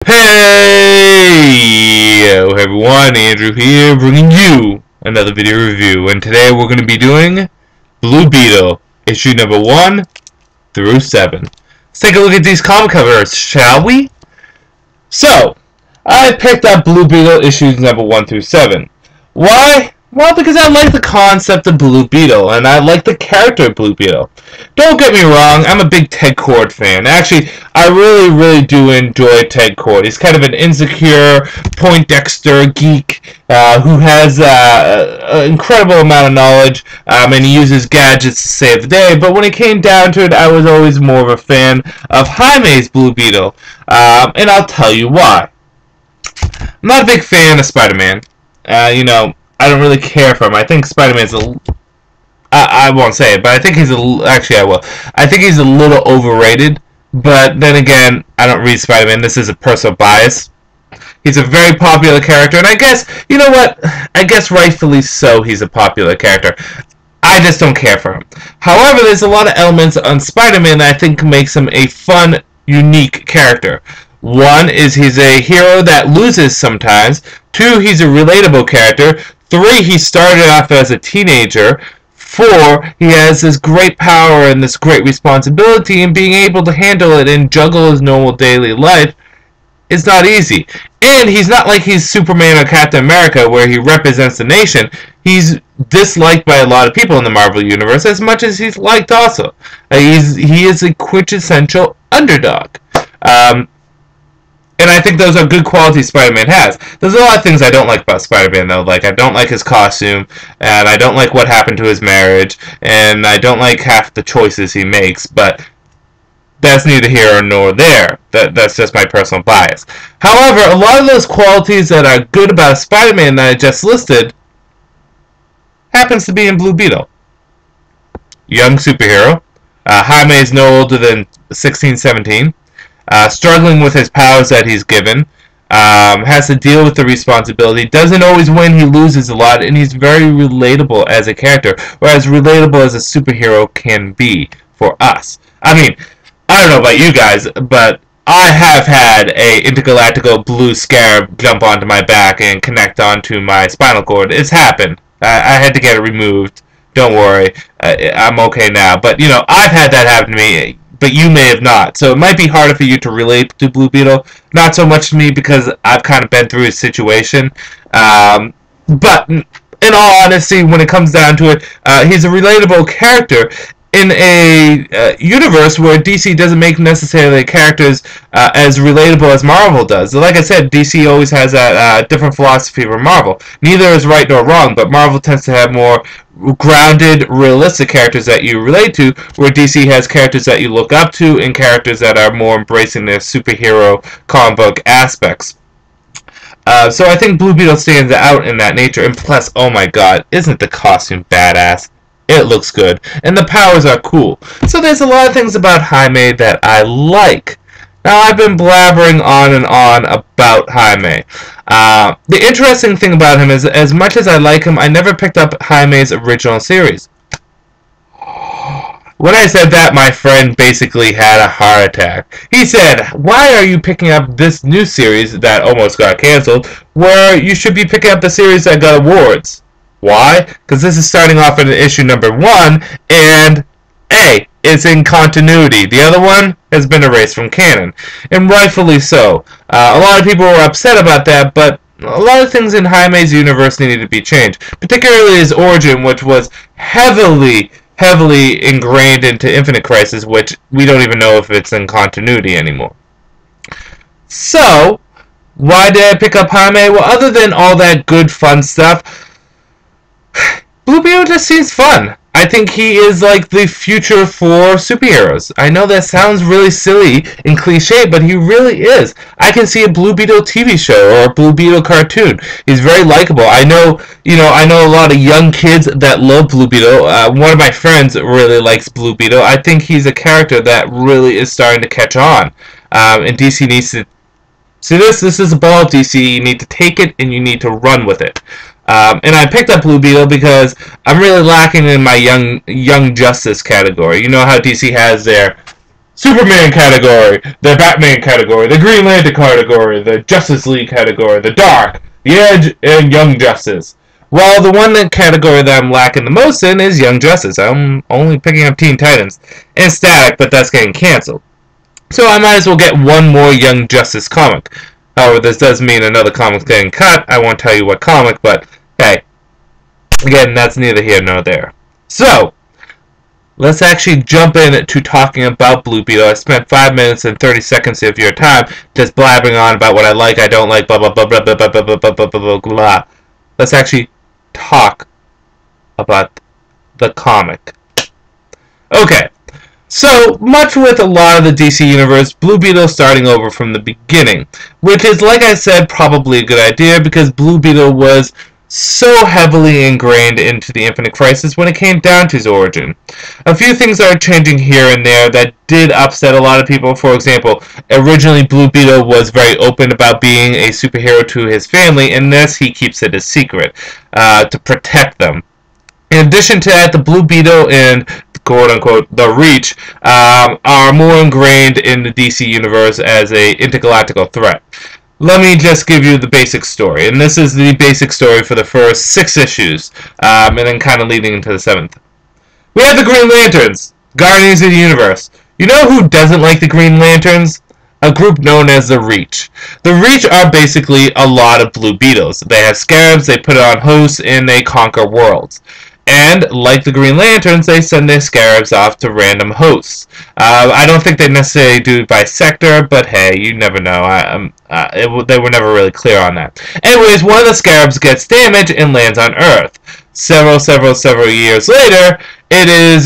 Hey everyone, Andrew here, bringing you another video review, and today we're going to be doing Blue Beetle, issue number 1 through 7. Let's take a look at these comic covers, shall we? So, I picked up Blue Beetle issues number 1 through 7. Why? Well, because I like the concept of Blue Beetle, and I like the character of Blue Beetle. Don't get me wrong, I'm a big Ted Kord fan. Actually, I really do enjoy Ted Kord. He's kind of an insecure, Poindexter geek who has an incredible amount of knowledge, and he uses gadgets to save the day. But when it came down to it, I was always more of a fan of Jaime's Blue Beetle, and I'll tell you why. I'm not a big fan of Spider-Man. I don't really care for him. I think Spider-Man's I won't say it, but I think he's actually I will. I think he's a little overrated, but then again, I don't read Spider-Man. This is a personal bias. He's a very popular character, and I guess, you know what? I guess rightfully so he's a popular character. I just don't care for him. However, there's a lot of elements on Spider-Man that I think makes him a fun, unique character. One is he's a hero that loses sometimes. 2, he's a relatable character. 3, he started off as a teenager. 4, he has this great power and this great responsibility, and being able to handle it and juggle his normal daily life is not easy. And he's not like he's Superman or Captain America, where he represents the nation. He's disliked by a lot of people in the Marvel Universe as much as he's liked also. He is a quintessential underdog. And I think those are good qualities Spider-Man has. There's a lot of things I don't like about Spider-Man, though. Like, I don't like his costume, and I don't like what happened to his marriage, and I don't like half the choices he makes, but that's neither here nor there. That's just my personal bias. However, a lot of those qualities that are good about Spider-Man that I just listed happens to be in Blue Beetle. Young superhero. Jaime is no older than 16, 17. Struggling with his powers that he's given, has to deal with the responsibility, doesn't always win, he loses a lot, and he's very relatable as a character, or as relatable as a superhero can be for us. I mean, I don't know about you guys, but I have had a intergalactical blue scarab jump onto my back and connect onto my spinal cord. It's happened. I had to get it removed. Don't worry. I'm okay now. But, I've had that happen to me, but you may have not. So it might be harder for you to relate to Blue Beetle. Not so much to me because I've kind of been through his situation. But in all honesty, when it comes down to it, he's a relatable character in a universe where DC doesn't make necessarily characters as relatable as Marvel does. Like I said, DC always has a different philosophy from Marvel. Neither is right nor wrong, but Marvel tends to have more grounded, realistic characters that you relate to, where DC has characters that you look up to and characters that are more embracing their superhero comic book aspects. So I think Blue Beetle stands out in that nature, and plus, oh my god, isn't the costume badass? It looks good, and the powers are cool. So there's a lot of things about Jaime that I like. Now, I've been blabbering on and on about Jaime. The interesting thing about him is, as much as I like him, I never picked up Jaime's original series. When I said that, my friend basically had a heart attack. He said, "Why are you picking up this new series that almost got canceled, where you should be picking up the series that got awards?" Why? Because this is starting off in issue number 1, and A, it's in continuity. The other one has been erased from canon, and rightfully so. A lot of people were upset about that, but a lot of things in Jaime's universe needed to be changed, particularly his origin, which was heavily ingrained into Infinite Crisis, which we don't even know if it's in continuity anymore. So, why did I pick up Jaime? Well, other than all that good, fun stuff, Blue Beetle just seems fun. I think he is like the future for superheroes. I know that sounds really silly and cliche, but he really is. I can see a Blue Beetle TV show or a Blue Beetle cartoon. He's very likable. I know a lot of young kids that love Blue Beetle. One of my friends really likes Blue Beetle. I think he's a character that really is starting to catch on. And DC needs to see this. This is a ball, DC. You need to take it and you need to run with it. And I picked up Blue Beetle because I'm really lacking in my Young Justice category. You know how DC has their Superman category, the Batman category, the Green Lantern category, the Justice League category, the Dark, the Edge, and Young Justice. Well, the one category that I'm lacking the most in is Young Justice. I'm only picking up Teen Titans and Static, but that's getting canceled. So I might as well get one more Young Justice comic. However, this does mean another comic's getting cut. I won't tell you what comic, but hey, again, that's neither here nor there. So, let's actually jump in to talking about Blue Beetle. I spent 5 minutes and 30 seconds of your time just blabbering on about what I like, I don't like, blah, blah, blah, blah, blah, blah, blah, blah, blah, blah, blah. Let's actually talk about the comic. Okay, so much with a lot of the DC Universe, Blue Beetle starting over from the beginning, which is, like I said, probably a good idea because Blue Beetle was so heavily ingrained into the Infinite Crisis when it came down to his origin. A few things are changing here and there that did upset a lot of people. For example, originally Blue Beetle was very open about being a superhero to his family, and this he keeps it a secret to protect them. In addition to that, the Blue Beetle and quote-unquote the Reach are more ingrained in the DC Universe as a intergalactical threat. Let me just give you the basic story, and this is the basic story for the first 6 issues, and then kind of leading into the 7th. We have the Green Lanterns, Guardians of the Universe. You know who doesn't like the Green Lanterns? A group known as the Reach. The Reach are basically a lot of Blue Beetles. They have scarabs, they put it on hosts, and they conquer worlds. And, like the Green Lanterns, they send their scarabs off to random hosts. I don't think they necessarily do it by sector, but hey, you never know. They were never really clear on that. Anyways, one of the scarabs gets damaged and lands on Earth. Several years later, it is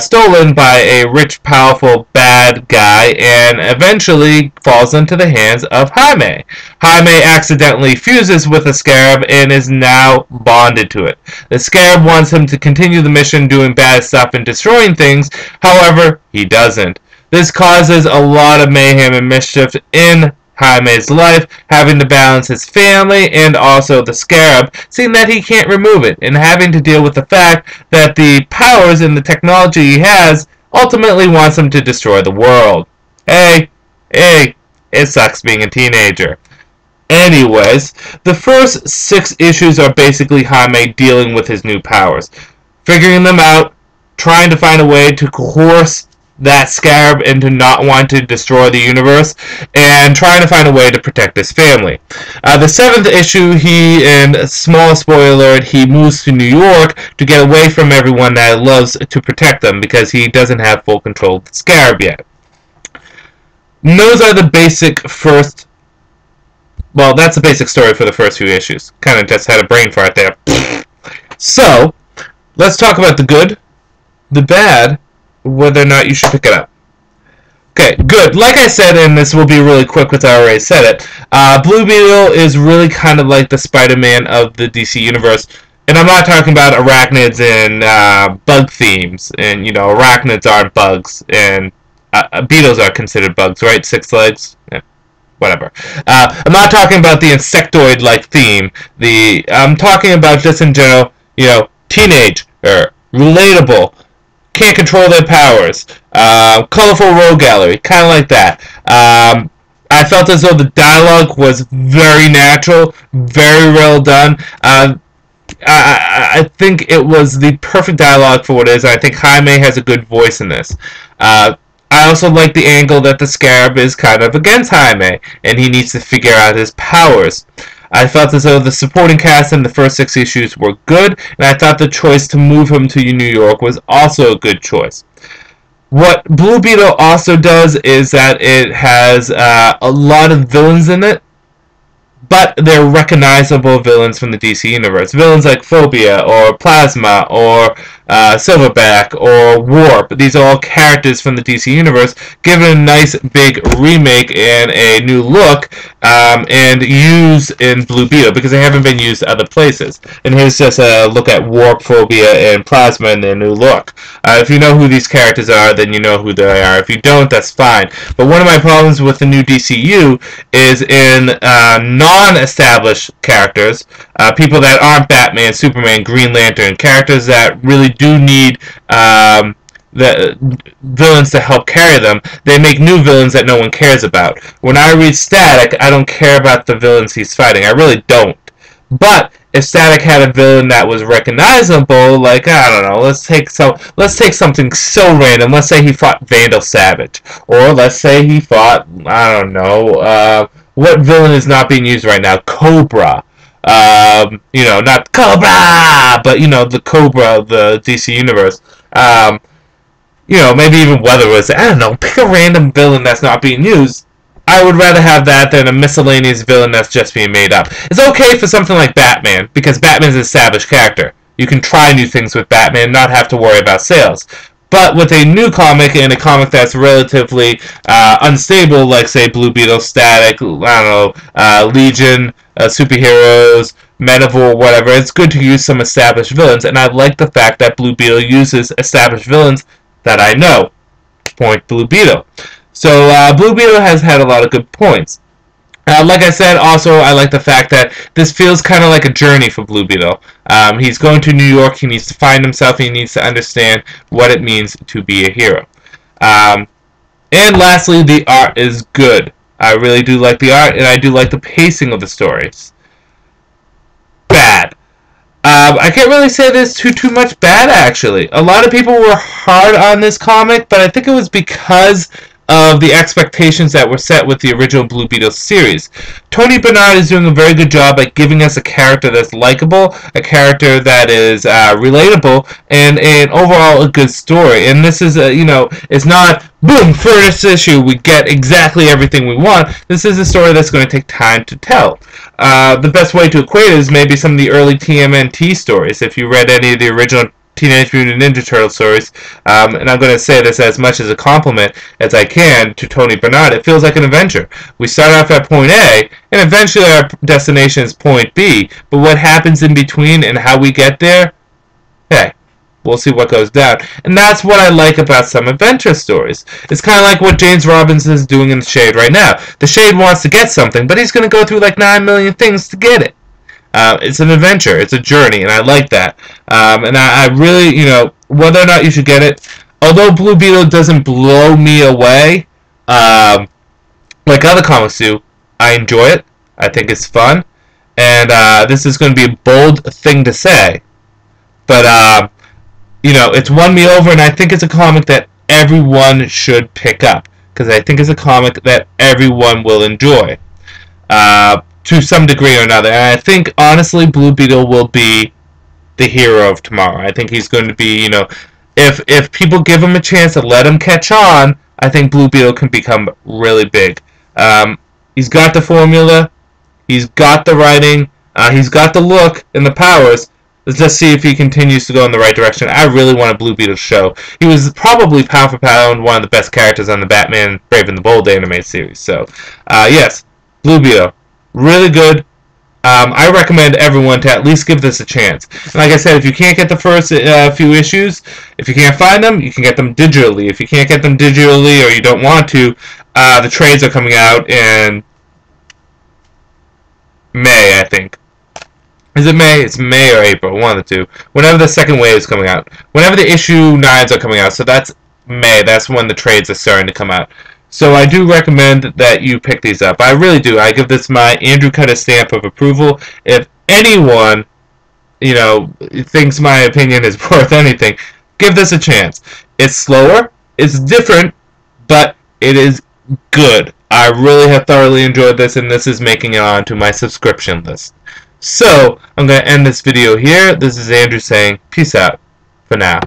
stolen by a rich, powerful, bad guy and eventually falls into the hands of Jaime. Jaime accidentally fuses with the scarab and is now bonded to it. The scarab wants him to continue the mission doing bad stuff and destroying things, however, he doesn't. This causes a lot of mayhem and mischief in Jaime's life, having to balance his family and also the scarab, seeing that he can't remove it, and having to deal with the fact that the powers and the technology he has ultimately wants him to destroy the world. Hey, it sucks being a teenager. Anyways, the first 6 issues are basically Jaime dealing with his new powers, figuring them out, trying to find a way to coerce that scarab into not wanting to destroy the universe, and trying to find a way to protect his family. The 7th issue, small spoiler, he moves to New York to get away from everyone that loves to protect them because he doesn't have full control of the scarab yet. And those are the basic first... Well, that's the basic story for the first few issues. Kind of just had a brain fart there. So, let's talk about the good, the bad, whether or not you should pick it up. Okay, good. Like I said, and this will be really quick because I already said it, Blue Beetle is really kind of like the Spider-Man of the DC Universe. And I'm not talking about arachnids and bug themes. And, you know, arachnids aren't bugs. And beetles are considered bugs, right? 6 legs? Yeah, whatever. I'm not talking about the insectoid-like theme. I'm talking about just in general, you know, teenage, or relatable, can't control their powers. Colorful rogue gallery, kind of like that. I felt as though the dialogue was very natural, very well done. I think it was the perfect dialogue for what it is. I think Jaime has a good voice in this. I also like the angle that the scarab is kind of against Jaime, and he needs to figure out his powers. I felt as though the supporting cast in the first 6 issues were good, and I thought the choice to move him to New York was also a good choice. What Blue Beetle also does is that it has a lot of villains in it, but they're recognizable villains from the DC Universe. Villains like Phobia, or Plasma, or Silverback, or Warp. These are all characters from the DC Universe, given a nice big remake and a new look, and used in Blue Beetle, because they haven't been used other places. And here's just a look at Warp, Phobia, and Plasma in their new look. If you know who these characters are, then you know who they are. If you don't, that's fine. But one of my problems with the new DCU is in non-established characters, people that aren't Batman, Superman, Green Lantern, characters that really do need the villains to help carry them. They make new villains that no one cares about. When I read Static, I don't care about the villains he's fighting. I really don't. But if Static had a villain that was recognizable, like, I don't know, let's take something so random. Let's say he fought Vandal Savage, or let's say he fought, I don't know, what villain is not being used right now? Cobra. You know, not Cobra, but you know, the Cobra of the DC universe. You know, maybe even Weatherwoods. I don't know. Pick a random villain that's not being used. I would rather have that than a miscellaneous villain that's just being made up. It's okay for something like Batman, because Batman's an established character. You can try new things with Batman and not have to worry about sales. But with a new comic, and a comic that's relatively unstable, like, say, Blue Beetle, Static, I don't know, Legion, superheroes, Medivore, whatever, it's good to use some established villains, and I like the fact that Blue Beetle uses established villains that I know. Point Blue Beetle. So Blue Beetle has had a lot of good points. Like I said, also, I like the fact that this feels kind of like a journey for Blue Beetle. He's going to New York. He needs to find himself. He needs to understand what it means to be a hero. And lastly, the art is good. I really do like the art, and I do like the pacing of the stories. Bad. I can't really say there's too much bad, actually. A lot of people were hard on this comic, but I think it was because of the expectations that were set with the original Blue Beetle series. Tony Bernard is doing a very good job at giving us a character that's likable, a character that is relatable, and overall a good story. And this is, you know, it's not, boom, first issue, we get exactly everything we want. This is a story that's going to take time to tell. The best way to equate it is maybe some of the early TMNT stories. If you read any of the original Teenage Mutant Ninja Turtle stories, and I'm going to say this as much as a compliment as I can to Tony Bernard, it feels like an adventure. We start off at point A, and eventually our destination is point B, but what happens in between and how we get there, hey, we'll see what goes down. And that's what I like about some adventure stories. It's kind of like what James Robinson is doing in The Shade right now. The Shade wants to get something, but he's going to go through like 9 million things to get it. It's an adventure. It's a journey, and I like that. And I really, you know, whether or not you should get it, although Blue Beetle doesn't blow me away, like other comics do, I enjoy it. I think it's fun. And this is going to be a bold thing to say. But, you know, it's won me over, and I think it's a comic that everyone should pick up. Because I think it's a comic that everyone will enjoy. To some degree or another. And I think, honestly, Blue Beetle will be the hero of tomorrow. I think he's going to be, you know, if people give him a chance to let him catch on, I think Blue Beetle can become really big. He's got the formula, he's got the writing, he's got the look and the powers. Let's just see if he continues to go in the right direction. I really want a Blue Beetle show. He was probably pound for pound one of the best characters on the Batman Brave and the Bold anime series. So, yes, Blue Beetle. Really good. I recommend everyone to at least give this a chance. And like I said, if you can't get the first few issues, if you can't find them, you can get them digitally. If you can't get them digitally or you don't want to, the trades are coming out in May, I think. Is it May? It's May or April, one of the two. Whenever the second wave is coming out. Whenever the issue 9s are coming out, so that's May. That's when the trades are starting to come out. So I do recommend that you pick these up. I really do. I give this my Andrew Cutter stamp of approval. If anyone, you know, thinks my opinion is worth anything, give this a chance. It's slower, it's different, but it is good. I really have thoroughly enjoyed this, and this is making it onto my subscription list. So, I'm going to end this video here. This is Andrew saying peace out for now.